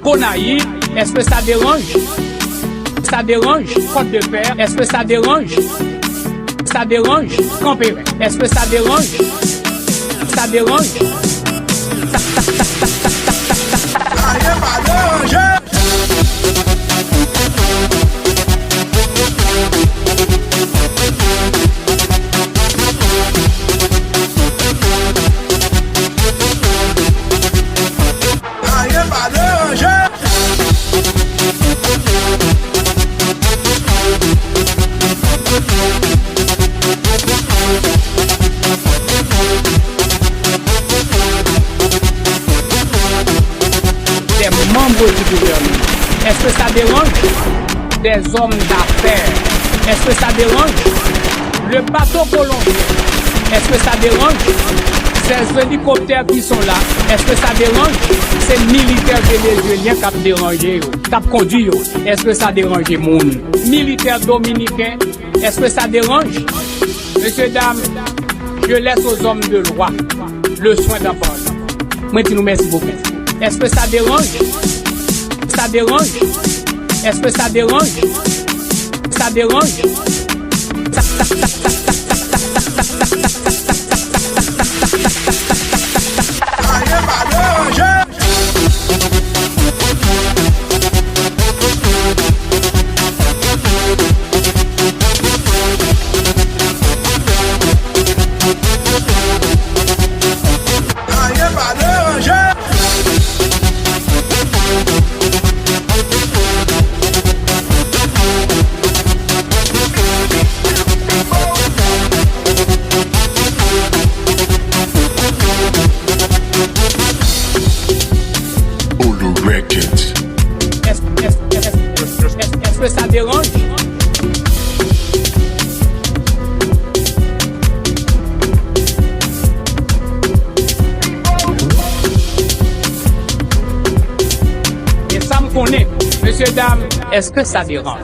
Konaï, est-ce que ça dérange? Ça dérange? Côte de fer, est-ce que ça dérange? Ça dérange? Campé, est-ce que ça dérange? Ça dérange? Membres du gouvernement. Est-ce que ça dérange? Des hommes d'affaires. Est-ce que ça dérange? Le bateau colombien. Est-ce que ça dérange? Ces hélicoptères qui sont là. Est-ce que ça dérange? Ces militaires vénézuéliens qui ont dérangé, qui ont conduit. Est-ce que ça dérange les monde? Militaires dominicains. Est-ce que ça dérange? Messieurs, dames, je laisse aux hommes de loi le soin d'en parler. Moi, je vous remercie beaucoup. Est-ce que ça dérange? Ça dérange? Est-ce que ça dérange? Ça dérange? Est-ce que ça dérange? Et ça me connaît. Messieurs, dames, est-ce que ça dérange?